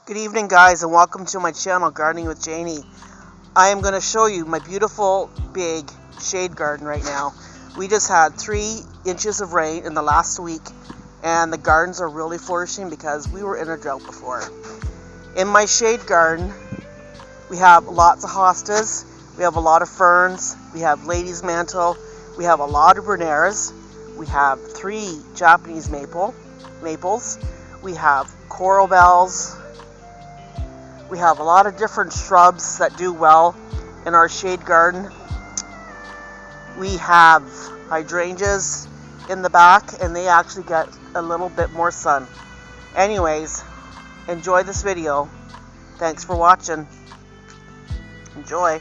Good evening, guys, and welcome to my channel, Gardening with Janey. I am going to show you my beautiful big shade garden right now. We just had 3 inches of rain in the last week, and the gardens are really flourishing because we were in a drought before. In my shade garden, we have lots of hostas, we have a lot of ferns, we have ladies' mantle, we have a lot of brunneras, we have 3 Japanese maples, we have coral bells. We have a lot of different shrubs that do well in our shade garden. We have hydrangeas in the back, and they actually get a little bit more sun. Anyways, enjoy this video. Thanks for watching. Enjoy.